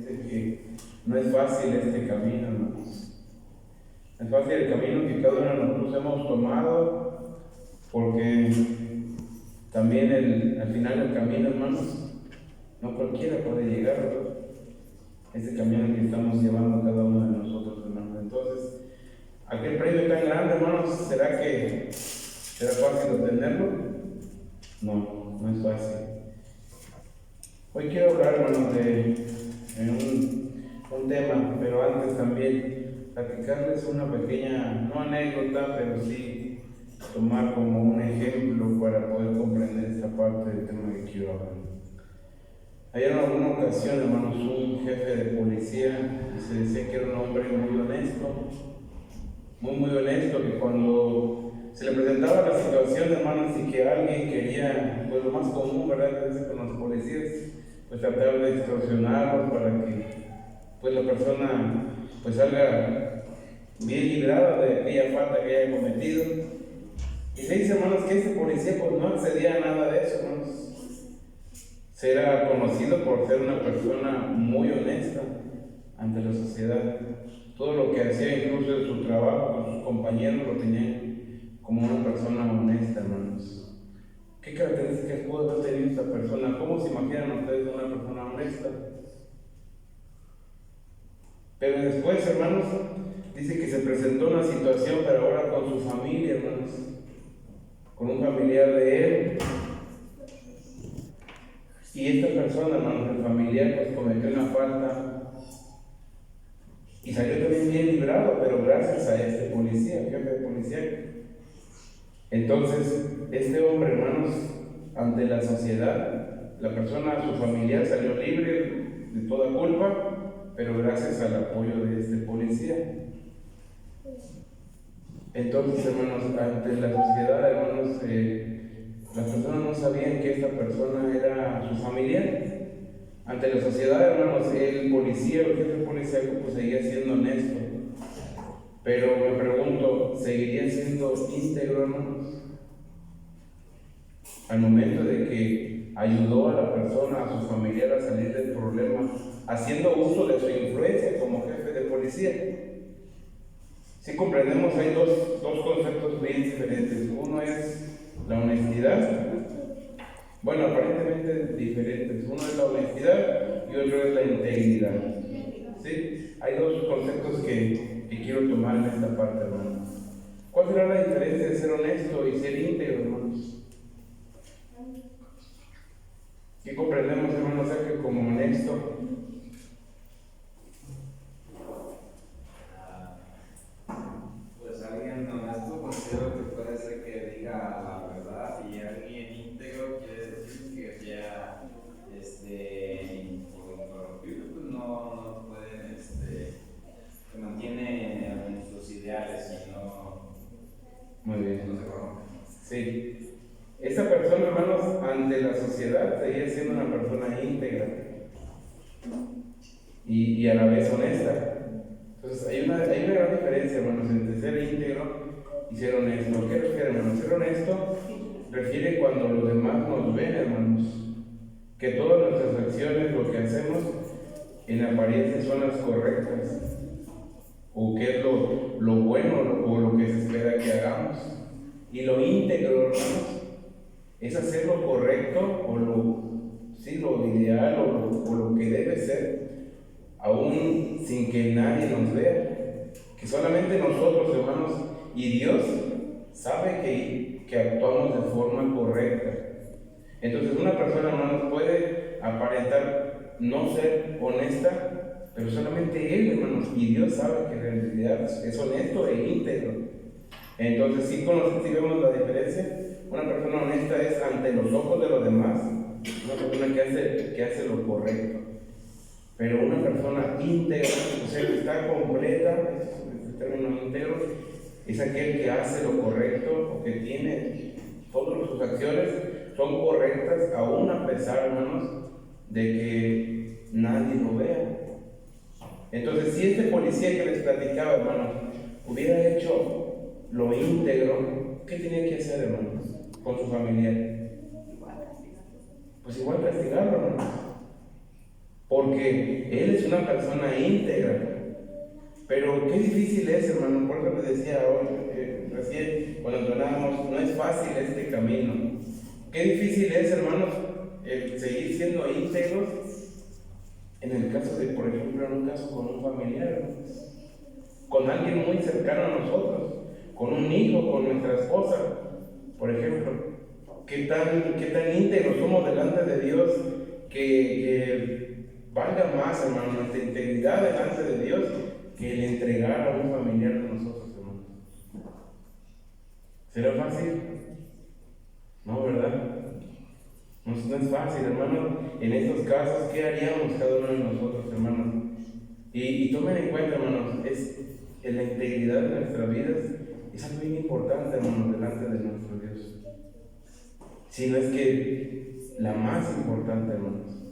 dice que no es fácil este camino, hermanos. No es fácil el camino que cada uno de nosotros hemos tomado, porque también al final del camino, hermanos, no cualquiera puede llegar, ¿verdad? Ese camino que estamos llevando cada uno de nosotros, hermanos. Entonces, aquel premio tan grande, hermanos, ¿será fácil obtenerlo? No, no es fácil. Hoy quiero hablar, hermanos, de un tema, pero antes también platicarles una pequeña, no anécdota, pero sí tomar como un ejemplo para poder comprender esta parte del tema que quiero hablar. Ayer en alguna ocasión, hermanos, un jefe de policía se decía que era un hombre muy honesto, muy honesto, que cuando se le presentaba la situación, hermanos, y que alguien quería, pues lo más común, ¿verdad?, a veces con los policías, pues tratar de extorsionarlos para que pues la persona pues salga bien librada de aquella falta que haya cometido. Y se dice, hermanos, que este policía pues no accedía a nada de eso, hermanos. Era conocido por ser una persona muy honesta ante la sociedad. Todo lo que hacía, incluso en su trabajo con sus compañeros, lo tenían como una persona honesta, hermanos. ¿Qué características puede haber tenido esta persona? ¿Cómo se imaginan ustedes una persona honesta? Pero después, hermanos, dice que se presentó una situación, pero ahora con su familia, hermanos, con un familiar de él. Y esta persona, hermanos, el familiar, pues cometió una falta y salió también bien librado, pero gracias a este policía, jefe de policía. Entonces, este hombre, hermanos, ante la sociedad, la persona, su familiar, salió libre de toda culpa, pero gracias al apoyo de este policía. Entonces, hermanos, ante la sociedad, hermanos, las personas no sabían que esta persona era su familiar. Ante la sociedad, hermanos, el policía, el jefe policía, pues seguía siendo honesto. Pero me pregunto, ¿seguiría siendo íntegro, hermanos? Al momento de que ayudó a la persona, a su familiar a salir del problema, haciendo uso de su influencia como jefe de policía. Si comprendemos, hay dos conceptos bien diferentes. Uno es la honestidad. Bueno, aparentemente diferentes. Uno es la honestidad y otro es la integridad. ¿Sí? Hay dos conceptos que quiero tomar en esta parte, hermanos. ¿Cuál será la diferencia de ser honesto y ser íntegro, hermanos? ¿Qué comprendemos, hermanos, que como honesto? Pues alguien honesto considero que puede ser que diga la verdad, y alguien íntegro quiere decir que sea incorruptible, pues no pueden, que mantiene sus ideales y no. Muy bien. No se corrompe. Sí. Esta persona, hermanos, ante la sociedad seguía siendo una persona íntegra y a la vez honesta. Entonces hay una gran diferencia, hermanos, entre ser íntegro y ser honesto. ¿Qué refiere, hermanos? Ser honesto refiere cuando los demás nos ven, hermanos, que todas nuestras acciones, lo que hacemos, en apariencia son las correctas, o que es lo bueno o lo que se espera que hagamos. Y lo íntegro, hermanos, es hacer lo correcto o lo ideal o lo que debe ser, aún sin que nadie nos vea, que solamente nosotros, hermanos, y Dios sabe que actuamos de forma correcta. Entonces una persona, hermanos, puede aparentar no ser honesta, pero solamente Él, hermanos, y Dios sabe que en realidad es honesto e íntegro. Entonces si vemos la diferencia. Una persona honesta es ante los ojos de los demás, una persona que hace lo correcto. Pero una persona íntegra, o sea, que está completa, es el término íntegro, es aquel que hace lo correcto o que tiene todas sus acciones son correctas, aún a pesar, hermanos, de que nadie lo vea. Entonces, si este policía que les platicaba, hermanos, hubiera hecho lo íntegro, ¿qué tenía que hacer, hermanos, con su familiar? Pues igual castigarlo, hermanos. porque Él es una persona íntegra. Pero qué difícil es, hermano, por eso te decía hoy, recién cuando entonábamos, no es fácil este camino. Qué difícil es, hermanos, el seguir siendo íntegros en el caso de, por ejemplo, en un caso con un familiar, con alguien muy cercano a nosotros, con un hijo, con nuestra esposa, por ejemplo. ¿Qué tan íntegros somos delante de Dios que valga más, hermano, nuestra integridad delante de Dios que el entregar a un familiar de nosotros, hermanos? ¿Será fácil? No, ¿verdad? No es fácil, hermano. En estos casos, ¿qué haríamos cada uno de nosotros, hermanos? Y tomen en cuenta, hermanos, en la integridad de nuestras vidas es algo muy importante, hermanos, delante de nuestro Dios. Si no es que la más importante, hermanos,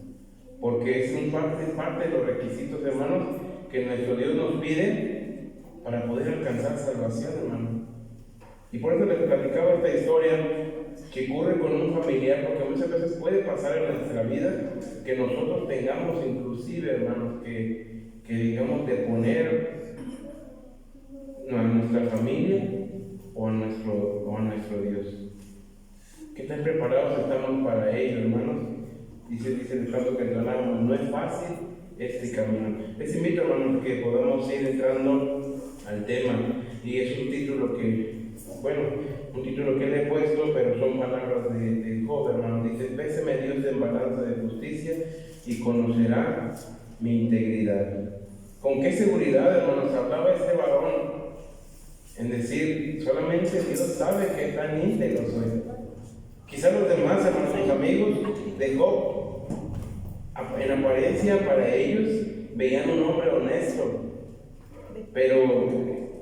porque es parte de los requisitos, hermanos, que nuestro Dios nos pide para poder alcanzar salvación, hermano. Y por eso les platicaba esta historia que ocurre con un familiar, porque muchas veces puede pasar en nuestra vida que nosotros tengamos inclusive, hermanos, que digamos de poner a nuestra familia o a nuestro Dios. ¿Qué tan preparados estamos para ello, hermanos? Dice el canto que entrenamos, no es fácil este camino. Les invito, hermanos, que podamos ir entrando al tema. Y es un título que le he puesto, pero son palabras de Job, hermano. Dice, péseme Dios en balanza de justicia y conocerá mi integridad. ¿Con qué seguridad, hermanos, hablaba este varón? En decir, solamente Dios sabe qué tan íntegro soy. Quizás los demás, hermanos, los amigos de Job, en apariencia para ellos veían un hombre honesto, pero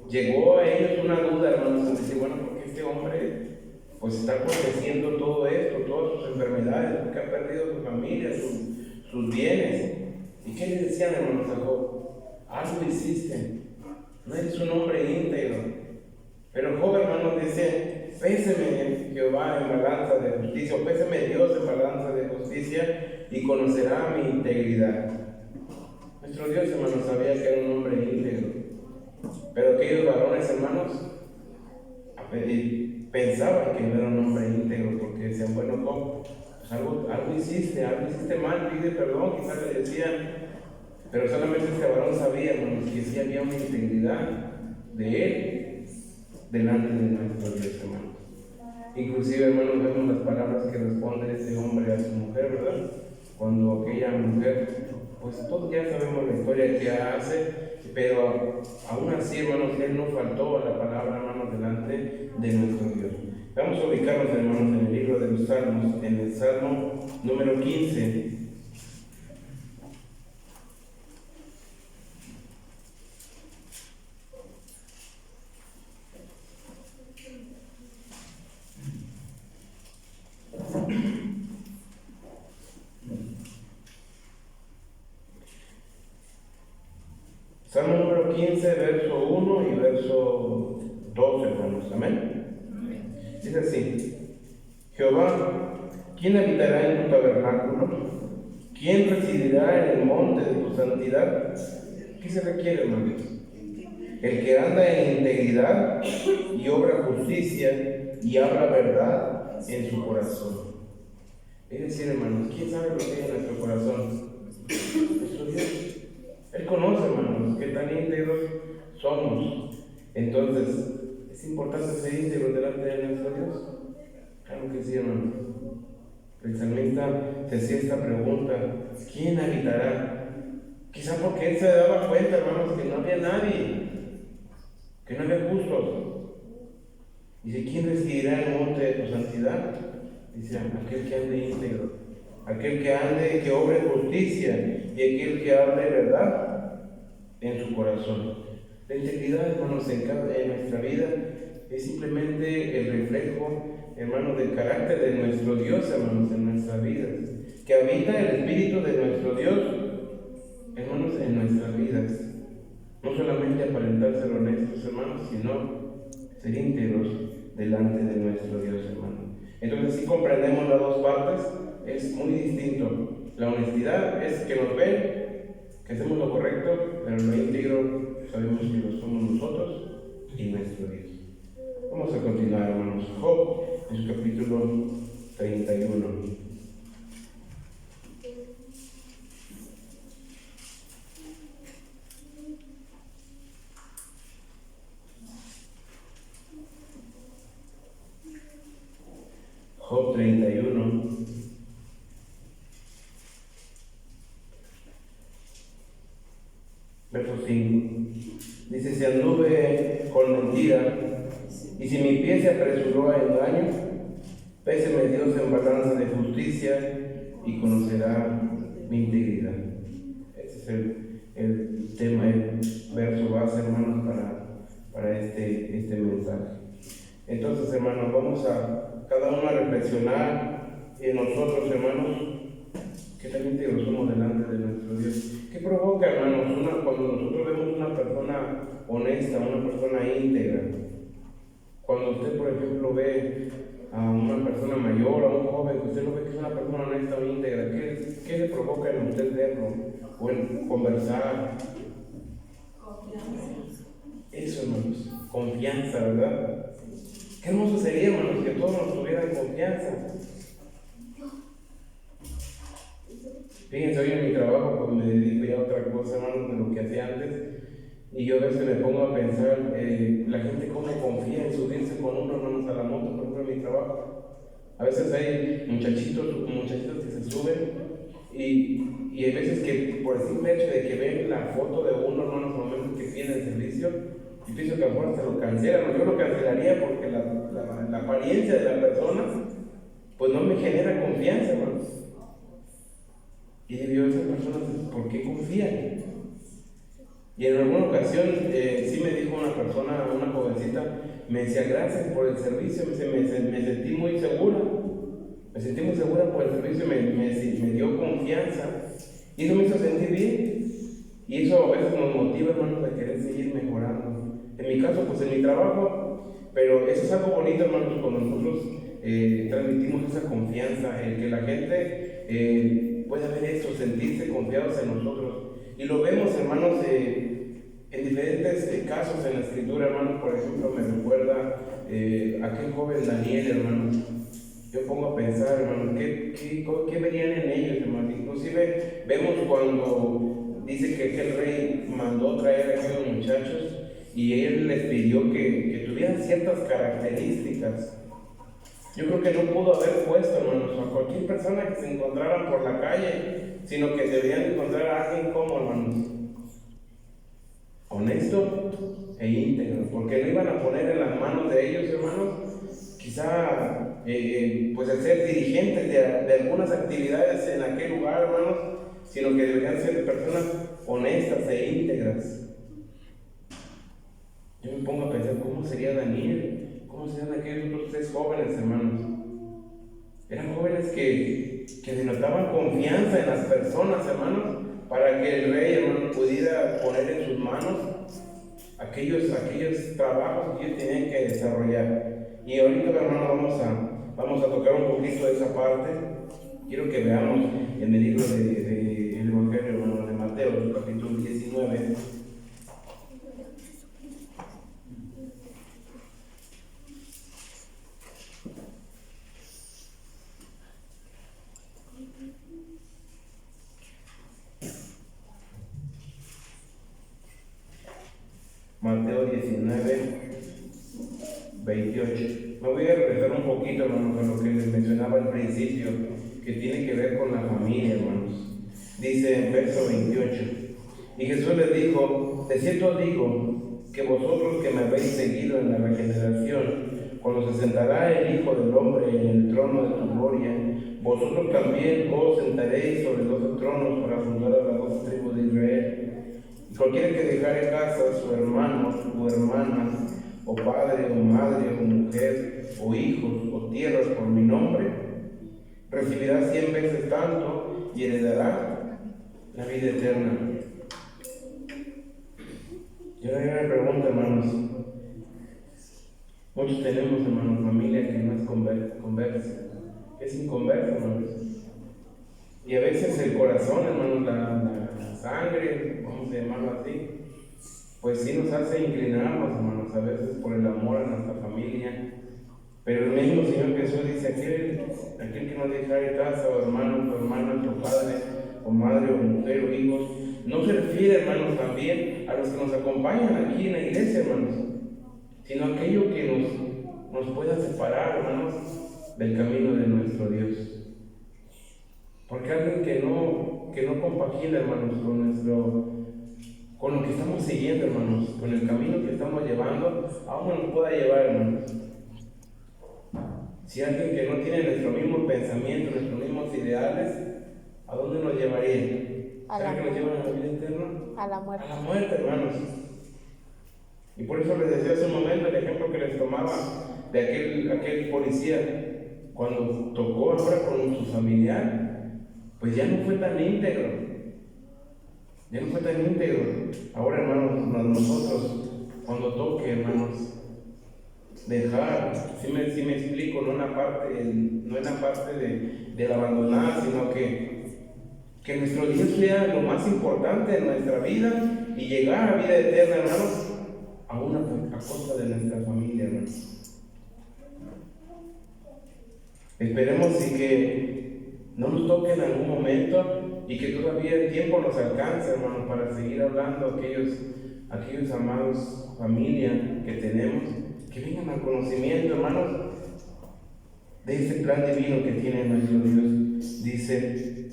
llegó a ellos una duda, hermanos, en decir, bueno, ¿por qué este hombre pues está padeciendo todo esto, todas sus enfermedades, porque ha perdido su familia, sus bienes? ¿Y qué le decían, hermanos, a Job? Algo hiciste, no eres un hombre íntegro. Pero Job, hermanos, dice, péseme Jehová en balanza de justicia, o péseme Dios en balanza de justicia, y conocerá mi integridad. Nuestro Dios, hermanos, sabía que era un hombre íntegro. Pero aquellos varones, hermanos, pensaban que no era un hombre íntegro, porque decían, bueno, Job, pues algo hiciste mal, pide perdón, quizás le decían. Pero solamente este varón sabía, hermanos, que sí había una integridad de él delante de nuestro Dios, hermanos. Inclusive, hermanos, vemos las palabras que responde ese hombre a su mujer, ¿verdad? Cuando aquella mujer, pues todos ya sabemos la historia que hace, pero aún así, hermanos, él no faltó a la palabra, hermanos, delante de nuestro Dios. Vamos a ubicarnos, hermanos, en el libro de los Salmos, en el Salmo número 15. Salmo número 15, verso 1 y verso 2, hermanos. Amén. Dice así: Jehová, ¿quién habitará en tu tabernáculo? ¿Quién residirá en el monte de tu santidad? ¿Qué se requiere, hermanos? El que anda en integridad y obra justicia y habla verdad en su corazón. Es decir, hermanos, ¿quién sabe lo que hay en nuestro corazón? Nuestro Dios. Él conoce, hermanos, qué tan íntegros somos. Entonces, ¿es importante ser íntegros delante de nuestro Dios? Claro que sí, hermanos. El salmista se hacía esta pregunta: ¿quién habitará? Quizá porque él se daba cuenta, hermanos, que no había nadie, que no había justos. Dice, ¿quién residirá en el monte de tu santidad? Dice, aquel que ande íntegro, aquel que ande, que obre justicia, y aquel que hable verdad en su corazón. La integridad, hermanos, en nuestra vida es simplemente el reflejo, hermanos, del carácter de nuestro Dios, hermanos, en nuestras vidas. Que habita el Espíritu de nuestro Dios, hermanos, en nuestras vidas. No solamente aparentar ser honestos, hermanos, sino ser íntegros delante de nuestro Dios, hermanos. Entonces, si comprendemos las dos partes, es muy distinto La honestidad es que nos ven, que hacemos lo correcto, pero lo íntegro sabemos que lo somos nosotros y nuestro Dios. Vamos a continuar, hermanos. Job, en su capítulo 31. Job 31. Verso 5. Dice: si anduve con mentira, y si mi pie se apresuró a engaño, péseme Dios en balanza de justicia y conocerá mi integridad. Ese es el tema, el verso base, hermanos, para este mensaje. Entonces, hermanos, vamos a cada uno a reflexionar en nosotros, hermanos, que también íntegros somos delante de nuestro Dios. ¿Qué provoca, hermanos, cuando nosotros vemos una persona honesta, una persona íntegra? Cuando usted, por ejemplo, ve a una persona mayor, a un joven, que usted lo ve que es una persona honesta o íntegra, ¿qué le provoca en usted verlo? O en conversar. Eso, hermanos, confianza, ¿verdad? Qué hermoso sería, hermanos, que todos nos tuvieran confianza. Fíjense, hoy en mi trabajo pues me dedico ya a otra cosa, hermanos, de lo que hacía antes. Y yo a veces me pongo a pensar, la gente cómo confía en subirse con uno, hermanos, a la moto, por ejemplo, en mi trabajo. A veces hay muchachitos que se suben y hay veces que por el simple hecho de que ven la foto de uno, hermanos, en el momento que tiene el servicio, yo pienso que a lo mejor se lo cancelan. Yo lo cancelaría porque la apariencia de la persona pues no me genera confianza, hermanos. Y digo, esas personas, ¿por qué confían? Y en alguna ocasión, sí me dijo una persona, una jovencita, me decía: gracias por el servicio, me sentí muy segura. Me sentí muy segura por el servicio, me dio confianza. Y eso me hizo sentir bien. Y eso a veces nos motiva, hermanos, a querer seguir mejorando. En mi caso, pues en mi trabajo, pero eso es algo bonito, hermanos, cuando nosotros transmitimos esa confianza, el que la gente pueda ver eso, sentirse confiados en nosotros. Y lo vemos, hermanos, en diferentes casos en la Escritura, hermanos. Por ejemplo, me recuerda aquel joven Daniel, hermanos. Yo pongo a pensar, hermanos, ¿qué verían en ellos, hermanos? Inclusive vemos cuando dice que aquel rey mandó traer a aquellos muchachos y él les pidió que tuvieran ciertas características. Yo creo que no pudo haber puesto, hermanos, a cualquier persona que se encontraran por la calle, sino que deberían encontrar a alguien como, hermanos, honesto e íntegro, porque no iban a poner en las manos de ellos, hermanos, quizá pues el ser dirigentes de algunas actividades en aquel lugar, hermanos, sino que deberían ser personas honestas e íntegras. Yo me pongo a pensar, ¿cómo sería Daniel? ¿Cómo serían aquellos otros tres jóvenes, hermanos? Eran jóvenes que denotaban confianza en las personas, hermanos, para que el rey, hermanos, pudiera poner en sus manos aquellos trabajos que ellos tenían que desarrollar. Y ahorita, hermanos, vamos a tocar un poquito de esa parte. Quiero que veamos en el libro del Evangelio, hermanos, de Mateo, capítulo 19. Mateo 19, 28. Me voy a regresar un poquito, hermanos, a lo que les mencionaba al principio, que tiene que ver con la familia, hermanos. Dice en verso 28: y Jesús les dijo: de cierto os digo, que vosotros que me habéis seguido en la regeneración, cuando se sentará el Hijo del Hombre en el trono de su gloria, vosotros también os sentaréis sobre 12 tronos para juzgar a las 12 tribus de Israel. Y cualquiera que dejare casa, su hermano, o hermana, o padre, o madre, o mujer, o hijos, o tierras por mi nombre, recibirá 100 veces tanto y heredará la vida eterna. Yo me pregunto, hermanos, muchos tenemos, hermanos, familia que no es conversa, que es inconversa, hermanos. Y a veces el corazón, hermanos, la sangre, vamos a llamarlo así, pues sí nos hace inclinarnos, hermanos, a veces por el amor a nuestra familia. Pero el mismo Señor Jesús dice, aquel que no dejare casa o hermano, o padre, o madre, o mujer, o hijos, no se refiere, hermanos, también a los que nos acompañan aquí en la iglesia, hermanos, sino aquello que nos pueda separar, hermanos, del camino de nuestro Dios. Porque alguien que no compagina, hermanos, con lo que estamos siguiendo, hermanos, con el camino que estamos llevando, aún no nos pueda llevar, hermanos. Si alguien que no tiene nuestros mismos pensamientos, nuestros mismos ideales, ¿a dónde nos llevaría? ¿Será que nos llevan a la vida eterna? A la muerte. A la muerte, hermanos. Y por eso les decía hace un momento el ejemplo que les tomaba de aquel policía, cuando tocó ahora con su familiar, pues ya no fue tan íntegro. Ya no fue tan íntegro. Ahora, hermanos, nosotros, cuando toque, hermanos, dejar, si me explico, no en la parte del abandonar, sino que nuestro Dios sea lo más importante en nuestra vida y llegar a vida eterna, hermanos, a costa de nuestra familia, hermanos. Esperemos y que no nos toque en algún momento y que todavía el tiempo nos alcance, hermanos, para seguir hablando a aquellos amados familia que tenemos, que vengan al conocimiento, hermanos, de ese plan divino que tiene nuestro Dios. Dice,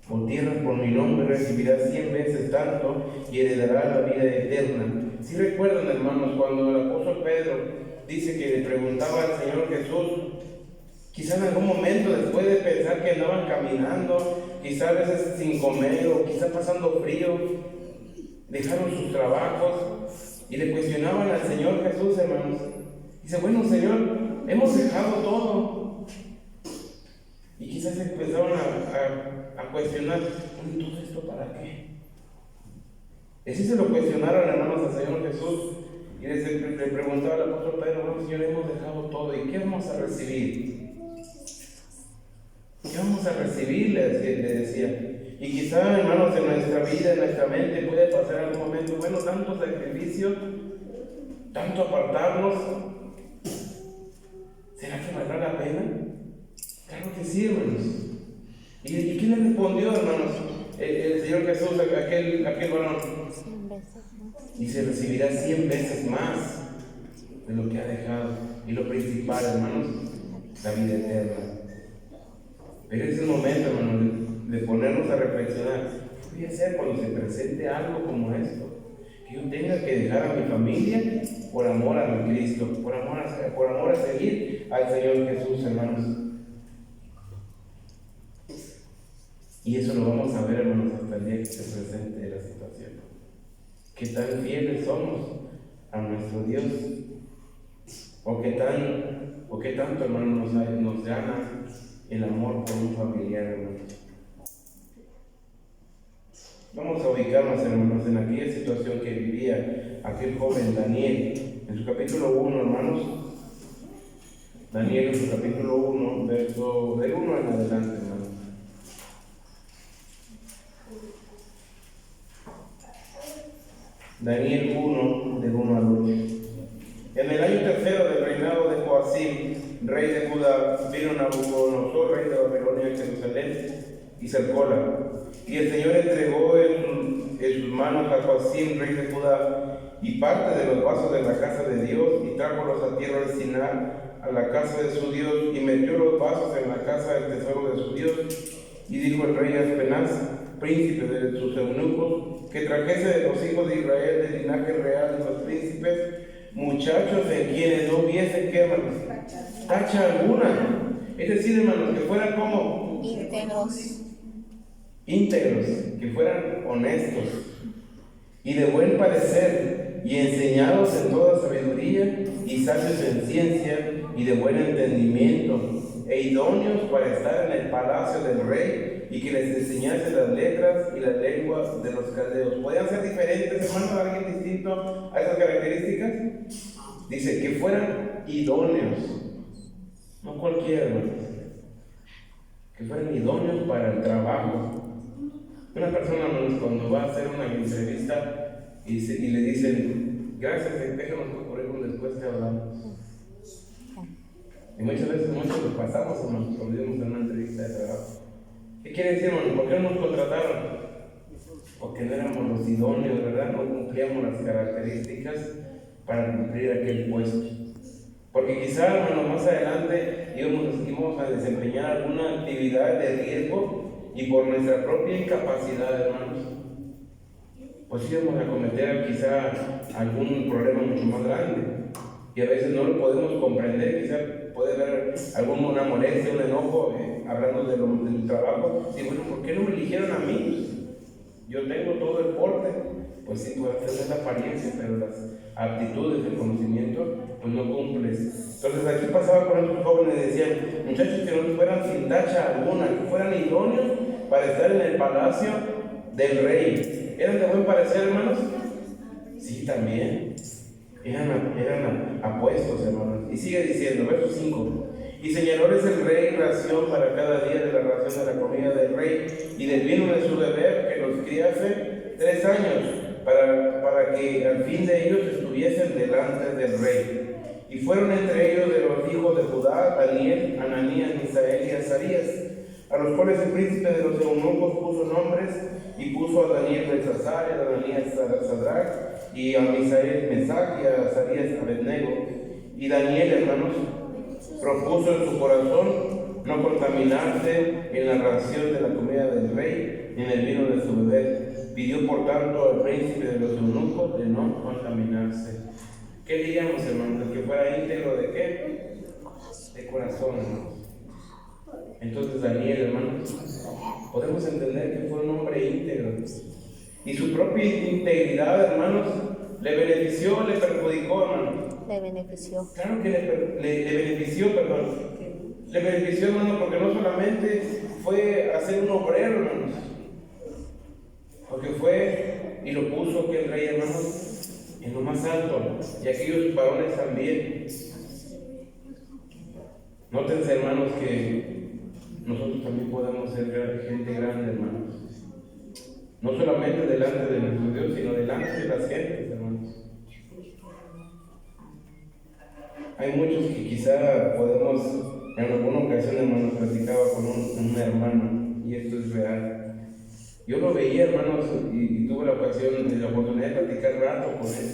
por tierras por mi nombre recibirás 100 veces tanto y heredarás la vida eterna. Si recuerdan, hermanos, cuando el apóstol Pedro dice que le preguntaba al Señor Jesús, quizá en algún momento después de pensar que andaban caminando, quizá a veces sin comer o quizá pasando frío, dejaron sus trabajos y le cuestionaban al Señor Jesús, hermanos. Dice, bueno, Señor, hemos dejado todo. Y quizás se empezaron a cuestionar, ¿todo esto para qué? Y así se lo cuestionaron, hermanos, al Señor Jesús. Y le preguntaba al apóstol Pedro, bueno, Señor, hemos dejado todo, ¿y qué vamos a recibir? ¿Qué vamos a recibir? Le decía. Y quizá, hermanos, en nuestra vida, en nuestra mente, puede pasar algún momento, bueno, tanto sacrificio, tanto apartarnos, ¿será que valdrá la pena? Claro que sí, hermanos. ¿Y quién le respondió, hermanos? El Señor Jesús, aquel varón. 100 veces más. Dice, recibirá 100 veces más de lo que ha dejado. Y lo principal, hermanos, la vida eterna. Pero es el momento, hermanos, de ponernos a reflexionar. ¿Qué voy a hacer cuando se presente algo como esto? Que yo tenga que dejar a mi familia por amor a mi Cristo, por amor a seguir al Señor Jesús, hermanos. Y eso lo vamos a ver, hermanos, hasta el día que se presente la situación. ¿Qué tan fieles somos a nuestro Dios? ¿O qué tanto, hermanos, nos gana el amor por un familiar, hermanos? Vamos a ubicarnos, hermanos, en aquella situación que vivía aquel joven Daniel. En su capítulo 1, hermanos. Daniel en su capítulo 1, verso del 1 en adelante, hermanos. Daniel 1, del 1 al 8. En el año tercero del reinado de Joacim, rey de Judá, vino Nabucodonosor, rey de Babilonia, a Jerusalén y cercóla. Y el Señor entregó en sus manos a Joacim, rey de Judá, y parte de los vasos de la casa de Dios, y trájolos a tierra de Sinar, a la casa de su Dios, y metió los vasos en la casa del tesoro de su Dios. Y dijo el rey a Aspenaz, príncipe de sus eunucos, que trajese de los hijos de Israel, del linaje real de los príncipes, muchachos en quienes no hubiese que, hermanos, tacha alguna. Es decir, hermanos, que fueran como íntegros, que fueran honestos y de buen parecer, y enseñados en toda sabiduría, y sabios en ciencia, y de buen entendimiento, e idóneos para estar en el palacio del rey, y que les enseñase las letras y las lenguas de los caldeos. ¿Podían ser diferentes, hermanos, alguien distinto a esas características? Dice, que fueran idóneos, no cualquiera, hermanos. que fueran idóneos para el trabajo. Una persona, hermanos, cuando va a hacer una entrevista y le dicen, gracias, déjanos tu currículum, después te hablamos. Y muchas veces muchos lo pasamos, hermanos, cuando íbamos a una entrevista de trabajo. ¿Qué quiere decir, hermano? ¿Por qué no nos contrataron? Porque no éramos los idóneos, ¿verdad? No cumplíamos las características para cumplir aquel puesto. Porque quizá, hermano, más adelante íbamos a desempeñar alguna actividad de riesgo y por nuestra propia incapacidad, hermanos, pues íbamos a cometer quizá algún problema mucho más grande. Y a veces no lo podemos comprender, quizá puede haber alguna molestia, un enojo, hablando del trabajo. Y bueno, ¿por qué no me eligieron a mí? Yo tengo todo el porte. Pues sí, tú haces la apariencia, pero las aptitudes, el conocimiento, pues no cumples. Entonces aquí pasaba con estos jóvenes y decían, muchachos que no fueran sin tacha alguna, que fueran idóneos para estar en el palacio del rey. ¿Eran de buen parecer, hermanos? Sí, también. Eran apuestos, hermanos. Y sigue diciendo, verso 5. Y señalóles el rey ración para cada día de la ración de la comida del rey y del vino de su beber, que los criase 3 años, para que al fin de ellos estuviesen delante del rey. Y fueron entre ellos de los hijos de Judá, Daniel, Ananías, Misael y Azarías, a los cuales el príncipe de los eunucos puso nombres, y puso a Daniel Belsasar, a Ananías Sadrach, y a Misael Mesac, y a Azarías Abednego. Y Daniel, hermanos, propuso en su corazón no contaminarse en la ración de la comida del rey, ni en el vino de su beber. Pidió por tanto al príncipe de los eunucos de no contaminarse. ¿Qué diríamos, hermanos? ¿Que fuera íntegro de qué? De corazón, hermanos. Entonces Daniel, hermanos, podemos entender que fue un hombre íntegro. Y su propia integridad, hermanos, le benefició, le perjudicó, hermanos. Le benefició. Claro que le benefició, perdón. Le benefició, hermano, porque no solamente fue a ser un obrero, hermanos, porque fue y lo puso que el rey, hermanos, en lo más alto, y aquellos varones también. Nótense, hermanos, que nosotros también podemos ser gente grande, hermanos. No solamente delante de nuestro Dios, sino delante de las gentes, hermanos. Hay muchos que quizá podemos, en alguna ocasión, hermanos, platicaba con un hermano, y esto es real. Yo lo veía, hermanos, y tuve la oportunidad de platicar rato con él.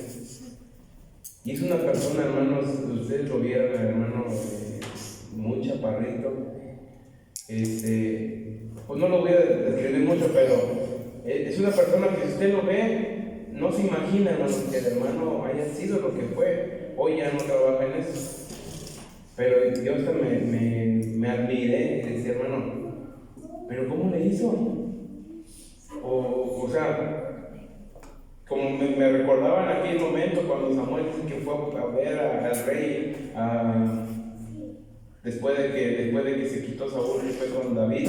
Y es una persona, hermanos, ustedes lo vieron, hermano, muy chaparrito. Pues no lo voy a describir mucho, pero es una persona que si usted lo ve, no se imagina, hermanos, que el hermano haya sido lo que fue. Hoy ya no trabaja en eso. Pero yo hasta me admiré y decía, hermano, ¿pero cómo le hizo? O sea, como me recordaba en aquel momento cuando Samuel dice que fue a ver al rey después de que se quitó Saúl y fue con David,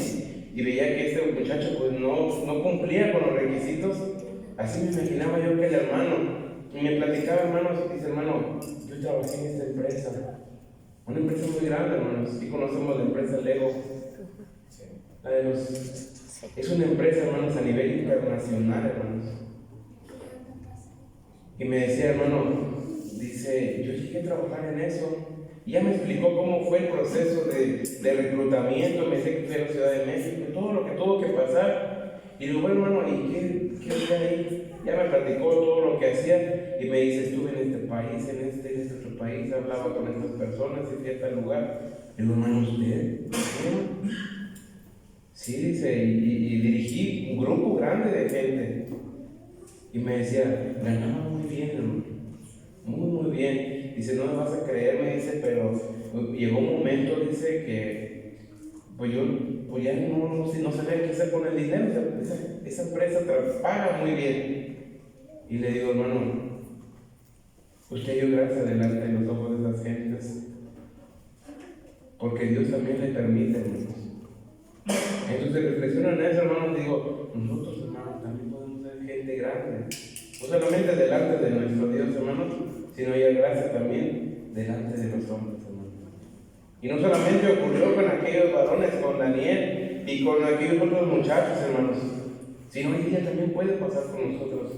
y veía que este muchacho pues no cumplía con los requisitos. Así me imaginaba yo que el hermano, y me platicaba, hermanos, dice, hermano, yo trabajé en esta empresa, una empresa muy grande, hermanos, y conocemos la empresa Lego, la de los... Es una empresa, hermanos, a nivel internacional, hermanos. Y me decía, hermano, dice, yo llegué a trabajar en eso. Y ya me explicó cómo fue el proceso de reclutamiento. Me dice que fue a la Ciudad de México, todo lo que tuvo que pasar. Y le digo, bueno, hermano, ¿y qué hacía ahí? Ya me platicó todo lo que hacía. Y me dice, estuve en este país, en este otro país, hablaba con estas personas, y fui a tal lugar. Le digo, hermano, ¿usted? Sí, dice, y dirigí un grupo grande de gente. Y me decía, ganaba muy bien, hermano, muy bien. Dice, no me vas a creer, me dice, pero llegó un momento, dice, que pues yo pues ya no sabía qué hacer con el dinero. Esa empresa paga muy bien. Y le digo, hermano, usted dio gracia delante de los ojos de esas gentes, porque Dios también le permite, hermanos. Entonces reflexiono en eso, hermanos, digo, nosotros, hermanos, también podemos ser gente grande, no solamente delante de nuestro Dios, hermanos, sino ya gracia también delante de los hombres, hermanos. Y no solamente ocurrió con aquellos varones, con Daniel, y con aquellos otros muchachos, hermanos. Si hoy día también puede pasar con nosotros,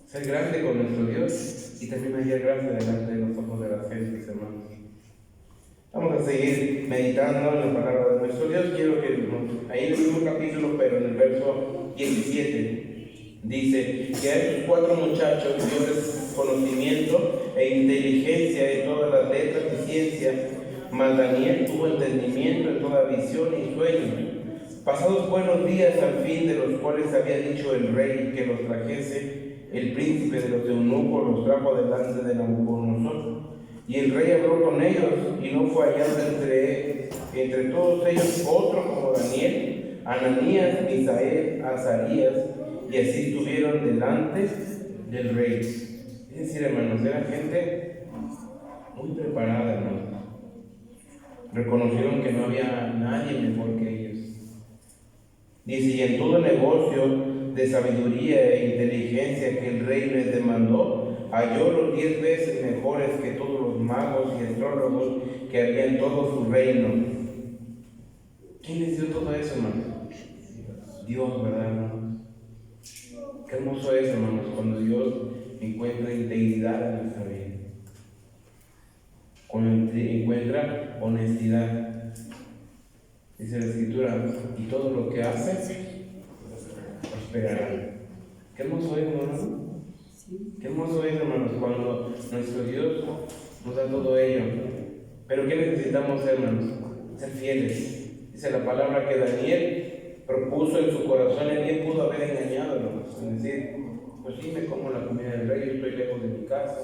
ser grande con nuestro Dios y también hallar gracia delante de los ojos de las gentes, hermanos. Vamos a seguir meditando en la palabra de nuestro Dios. Quiero que ahí en el mismo capítulo, pero en el verso 17, dice que a estos 4 muchachos dio conocimiento e inteligencia en todas las letras y ciencia, mas Daniel tuvo entendimiento en toda visión y sueño. Pasados buenos días al fin, de los cuales había dicho el rey que los trajese, el príncipe de los eunucos los trajo delante de Nabucodonosor. Y el rey habló con ellos, y no fue hallado entre todos ellos otro como Daniel, Ananías, Misael, Azarías, y así estuvieron delante del rey. Es decir, hermanos, era gente muy preparada, hermanos. Reconocieron que no había nadie mejor que ellos. Dice, y en todo negocio de sabiduría e inteligencia que el rey les demandó, halló los 10 veces mejores que todos los magos y astrólogos que había en todo su reino. ¿Quién les dio todo eso, hermanos? Dios, ¿verdad, hermanos? Qué hermoso es, hermanos, cuando Dios encuentra integridad en nuestra vida, cuando encuentra honestidad. Dice la Escritura, y todo lo que hace prosperará. Qué hermoso es, hermanos. Qué hermoso es, hermanos, cuando nuestro Dios nos da todo ello. Pero ¿qué necesitamos, hermanos? Ser fieles. Dice la palabra que Daniel propuso en su corazón, él bien pudo haber engañado, hermanos. Es decir, pues sí, me como la comida del rey, yo estoy lejos de mi casa,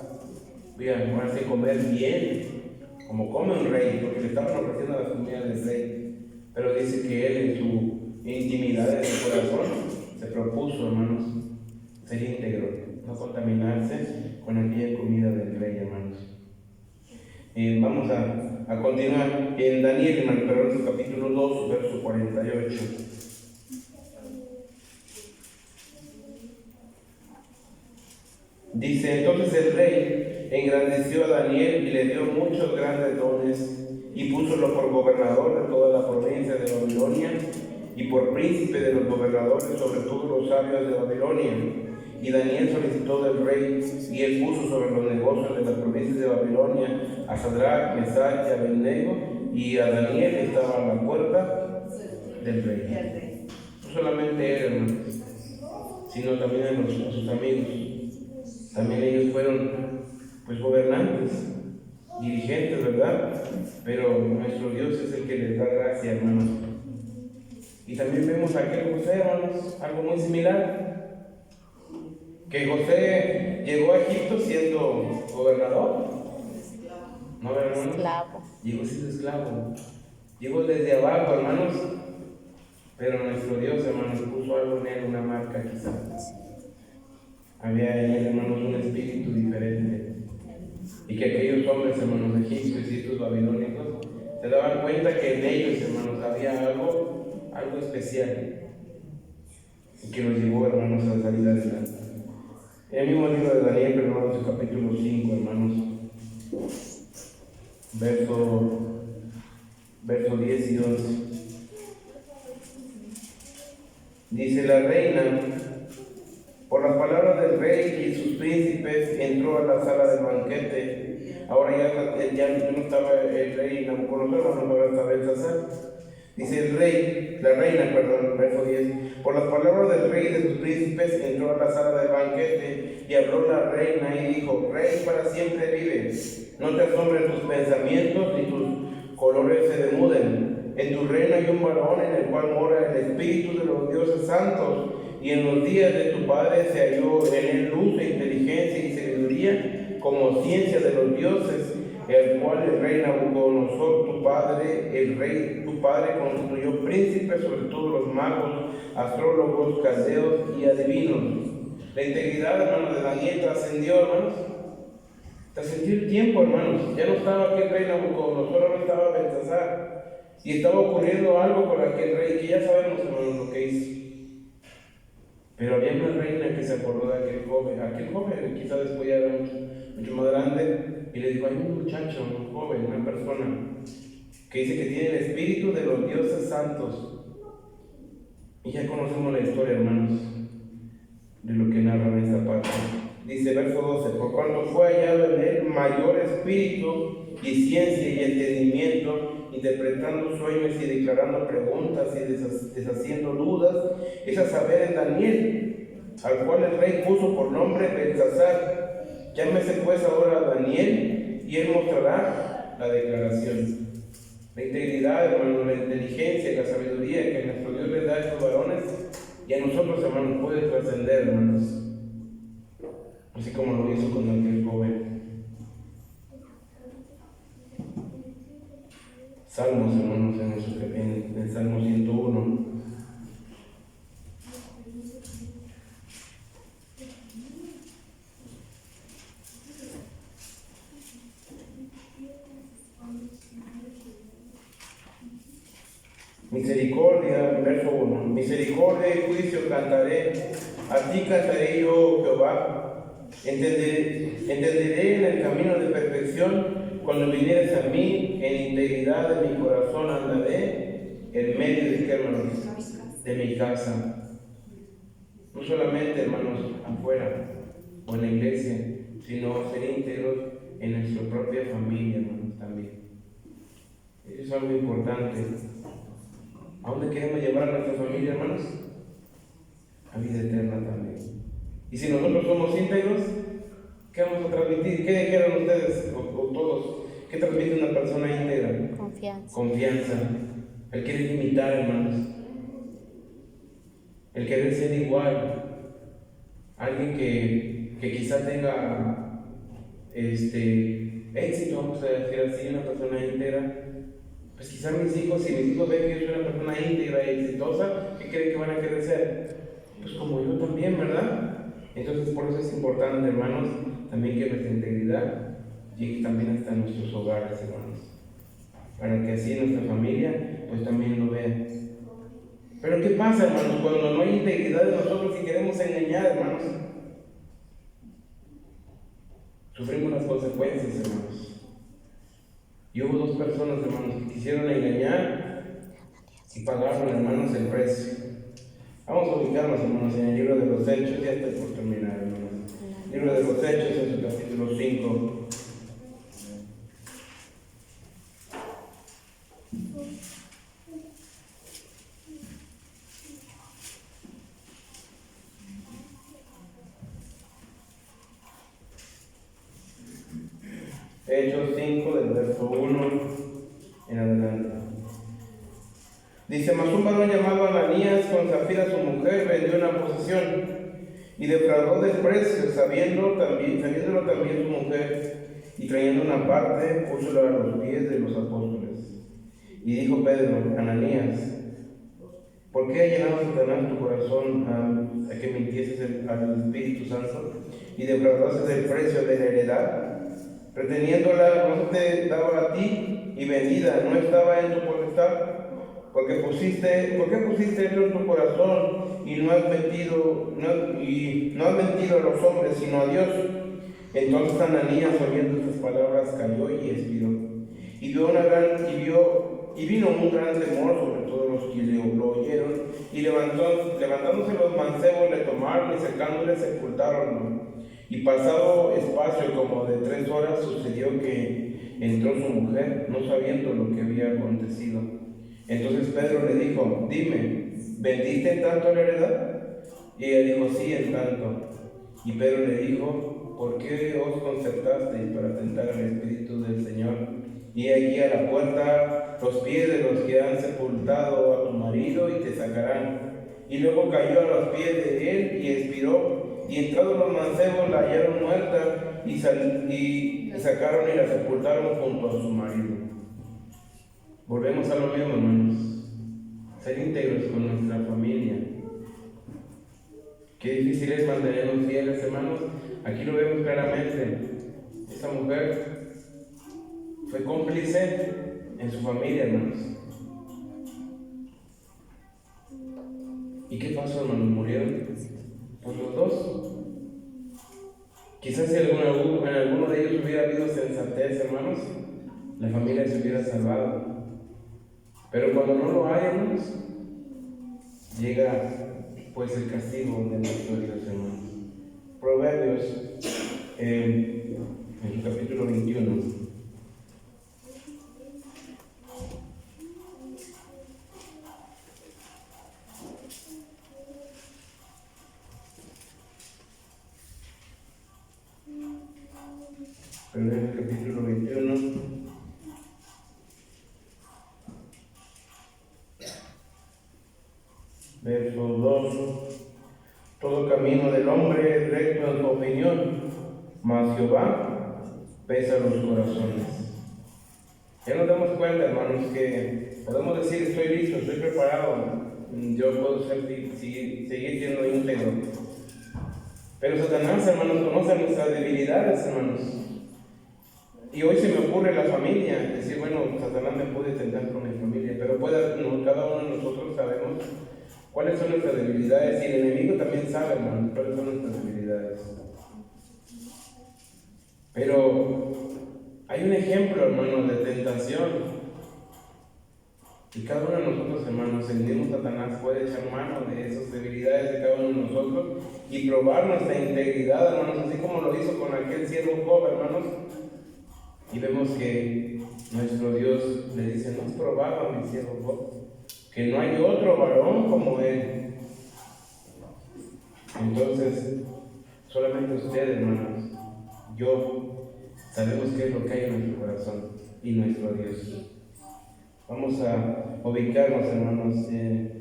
voy a comer bien, como come un rey, porque le estaban ofreciendo la comida del rey. Pero dice que él en su intimidad, en su corazón, se propuso, hermanos, ser íntegro, no contaminarse con aquella comida del rey, hermanos. Vamos a continuar en Daniel, en capítulo 2, verso 48. Dice, entonces el rey engrandeció a Daniel y le dio muchos grandes dones, y púsolo por gobernador de toda la provincia de Babilonia, y por príncipe de los gobernadores sobre todos los sabios de Babilonia. Y Daniel solicitó del rey, y él puso sobre los negocios de las provincias de Babilonia a Sadrach, Mesach y Abednego, y a Daniel estaba a la puerta del rey. No solamente él, hermanos, sino también a sus amigos. También ellos fueron, pues, gobernantes, dirigentes, ¿verdad? Pero nuestro Dios es el que les da gracia, hermanos. Y también vemos a aquel José, hermanos, algo muy similar. Que José llegó a Egipto siendo gobernador. ¿No, hermanos? Esclavo. Llegó siendo esclavo. Llegó desde abajo, hermanos. Pero nuestro Dios, hermanos, puso algo en él, una marca quizás. Había en él, hermanos, un espíritu diferente. Y que aquellos hombres, hermanos, egipcios y estos babilónicos se daban cuenta que en ellos, hermanos, había algo especial. Y que los llevó, hermanos, a salir adelante. En el mismo libro de Daniel, hermanos, el capítulo 5, hermanos, verso 10 y 11. Dice la reina, por las palabras del rey y sus príncipes, entró a la sala del banquete. Ahora ya no estaba el rey Nabucodonosor, ahora estaba Belsasar. Dice la reina, verso 10. Por las palabras del rey y de sus príncipes, entró a la sala del banquete, y habló la reina y dijo, Rey para siempre vive. No te asombren tus pensamientos, ni tus colores se demuden. En tu reino hay un varón en el cual mora el espíritu de los dioses santos, y en los días de tu padre se halló en él luz e inteligencia y sabiduría, como ciencia de los dioses, el cual el rey Nabucodonosor, tu padre, constituyó príncipe sobre todos los magos, astrólogos, caldeos y adivinos. La integridad, hermanos, de Daniel trascendió, hermanos. Trascendió el tiempo, hermanos. Ya no estaba aquel rey Nabucodonosor, ahora estaba Belsasar. Y estaba ocurriendo algo con aquel rey, que ya sabemos, hermanos, lo que hizo. Pero había una reina que se acordó de aquel joven quizás después ya era mucho más grande, y le dijo, hay un muchacho, un joven, una persona, que dice que tiene el espíritu de los dioses santos. Y ya conocemos la historia, hermanos, de lo que narra en esta parte. Dice verso 12, por cuanto fue hallado en él mayor espíritu y ciencia y entendimiento, interpretando sueños y declarando preguntas y deshaciendo dudas, es a saber en Daniel, al cual el rey puso por nombre Belsasar. Llámese pues ahora Daniel, y él mostrará la declaración. La integridad, hermanos, la inteligencia y la sabiduría que nuestro Dios les da a estos varones, y a nosotros, hermanos, puede trascender, hermanos, así como lo hizo con aquel joven. Salmos, hermanos, en el Salmo 101. Misericordia, verso 1. Misericordia y juicio cantaré, a ti cantaré yo, Jehová. Entenderé en el camino de perfección, cuando vinieres a mí, en integridad de mi corazón andaré, en medio de, hermanos, de mi casa. No solamente, hermanos, afuera o en la iglesia, sino ser íntegros en nuestra propia familia, hermanos, también. Eso es algo importante. ¿A dónde queremos llevar a nuestra familia, hermanos? A vida eterna también. Y si nosotros somos íntegros, ¿qué vamos a transmitir? ¿Qué dijeron ustedes o todos? ¿Qué transmite una persona íntegra? Confianza. Confianza. El querer imitar, hermanos. El querer ser igual. Alguien que quizá tenga éxito, vamos a decir así, una persona íntegra. Pues quizás si mis hijos ven que yo soy una persona íntegra y exitosa, ¿qué creen que van a querer ser? Pues como yo también, ¿verdad? Entonces por eso es importante, hermanos, también que nuestra integridad llegue también hasta nuestros hogares, hermanos, para que así nuestra familia pues también lo vea. Pero ¿qué pasa, hermanos, cuando no hay integridad de nosotros y queremos engañar, hermanos? Sufrimos las consecuencias, hermanos. Y hubo dos personas, hermanos, que quisieron engañar y pagaron, hermanos, el precio. Vamos a ubicarnos, hermanos, en el libro de los Hechos. Ya estoy por terminar, hermanos. El libro de los Hechos, en su capítulo 5. Hechos 5, del verso 1 en adelante. Dice, mas un varón llamado Ananías, con Zafira su mujer, vendió una posesión y defraudó del precio, sabiéndolo también su mujer, y trayendo una parte, púsolo a los pies de los apóstoles. Y dijo Pedro, Ananías, ¿por qué ha llenado Satanás tu corazón a que mintieses al Espíritu Santo y defraudases del precio de la heredad? Reteniéndola no te daba a ti, y vendida no estaba en tu potestad. ¿Por qué pusiste esto en tu corazón y no has mentido a los hombres, sino a Dios? Entonces Ananías, oyendo estas palabras, cayó y expiró. Y vino un gran temor sobre todos los que lo oyeron, y levantándose los mancebos le tomaron y sacándole sepultáronlo. Y pasado espacio como de 3 horas sucedió que entró su mujer, no sabiendo lo que había acontecido. Entonces Pedro le dijo, dime, ¿vendiste en tanto la heredad? Y ella dijo, sí, en tanto. Y Pedro le dijo, ¿por qué os concertasteis para tentar al Espíritu del Señor? Y aquí a la puerta los pies de los que han sepultado a tu marido y te sacarán. Y luego cayó a los pies de él y expiró. Y entrados los mancebos la hallaron muerta y sacaron y la sepultaron junto a su marido. Volvemos a lo mismo, hermanos. Ser íntegros con nuestra familia. Qué difícil es mantenernos fieles, hermanos. Aquí lo vemos claramente. Esta mujer fue cómplice en su familia, hermanos. ¿Y qué pasó, hermanos? ¿Murieron? Pues los dos. Quizás si en alguno de ellos hubiera habido sensatez, hermanos, la familia se hubiera salvado. Pero cuando no lo hay, hermanos, llega pues el castigo de nuestro Dios, hermanos. Proverbios, en el capítulo 21. Proverbios capítulo 21, verso 2. Todo camino del hombre es recto en su opinión, mas Jehová pesa los corazones. Ya nos damos cuenta, hermanos, que podemos decir: estoy listo, estoy preparado, yo puedo seguir siendo íntegro. Pero Satanás, hermanos, conoce nuestras debilidades, hermanos. Y hoy se me ocurre la familia, decir: bueno, Satanás me puede tentar con mi familia, pero cada uno de nosotros sabemos cuáles son nuestras debilidades, y el enemigo también sabe, hermanos, cuáles son nuestras debilidades. Pero hay un ejemplo, hermanos, de tentación, y cada uno de nosotros, hermanos, el mismo Satanás puede echar mano de esas debilidades de cada uno de nosotros y probar nuestra integridad, hermanos, así como lo hizo con aquel siervo Job, hermanos. Y vemos que nuestro Dios le dice: no has probado a mi siervo Job, que no hay otro varón como él. Entonces, solamente usted, hermanos, yo, sabemos qué es lo que hay en nuestro corazón y nuestro Dios. Vamos a ubicarnos, hermanos, en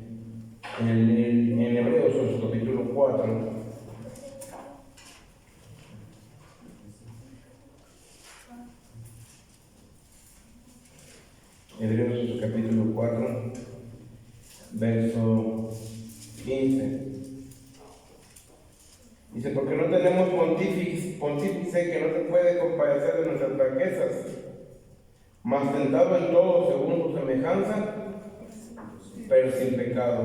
Hebreos, en su capítulo 4. Hebreos, en su capítulo 4, verso 15. Dice: porque no tenemos pontífice que no se puede compadecer de nuestras fraquezas, mas tentado en todo según su semejanza, pero sin pecado.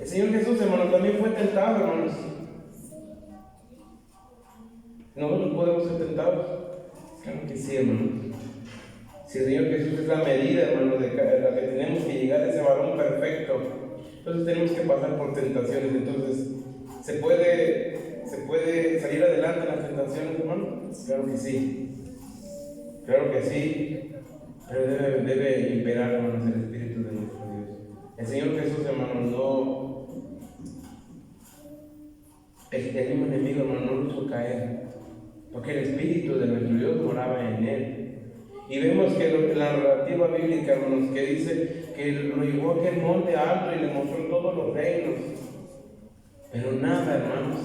El Señor Jesús, hermanos, también fue tentado, hermanos. ¿Nosotros podemos ser tentados? Claro que sí, hermanos. Si el Señor Jesús es la medida, hermanos, de la que tenemos que llegar a ese varón perfecto, entonces tenemos que pasar por tentaciones. Entonces, ¿se puede salir adelante en las tentaciones, hermano? Claro que sí. Claro que sí. Pero debe imperar, hermanos, el Espíritu de nuestro Dios. El Señor Jesús, hermanos, no... El mismo enemigo, hermano, no lo hizo caer, porque el Espíritu de nuestro Dios moraba en él. Y vemos que la narrativa bíblica, hermanos, que dice que lo llevó a aquel monte alto y le mostró todos los reinos. Pero nada, hermanos,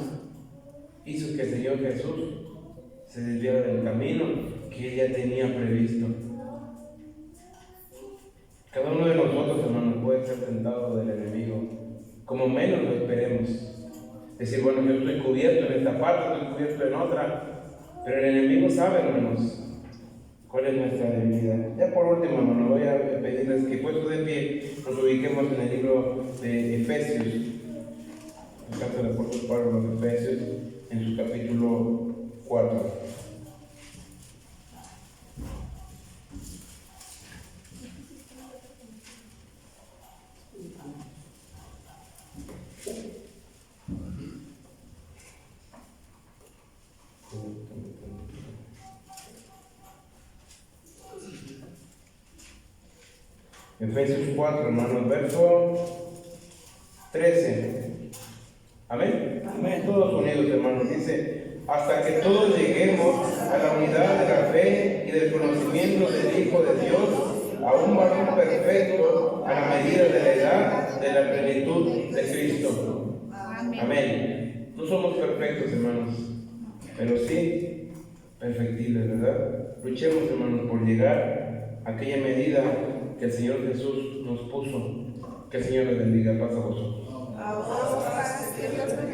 hizo que el Señor Jesús se desviara del camino que ella tenía previsto. Cada uno de nosotros, hermanos, puede ser tentado del enemigo, como menos lo esperemos. Decir: bueno, yo estoy cubierto en esta parte, estoy cubierto en otra. Pero el enemigo sabe, hermanos, cuál es nuestra debilidad. Ya por último, hermano, voy a pedirles que, puesto de pie, nos ubiquemos en el libro de Efesios, el caso del apóstol Pablo, los Efesios, en su capítulo 4. Efesios 4, hermanos, verso 13. Amén. Amén. Todos unidos, hermanos. Dice: hasta que todos lleguemos a la unidad de la fe y del conocimiento del Hijo de Dios, a un varón perfecto, a la medida de la edad de la plenitud de Cristo. Amén. No somos perfectos, hermanos, pero sí perfectibles, ¿verdad? Luchemos, hermanos, por llegar a aquella medida que el Señor Jesús nos puso. Que el Señor les bendiga. Paz a vosotros.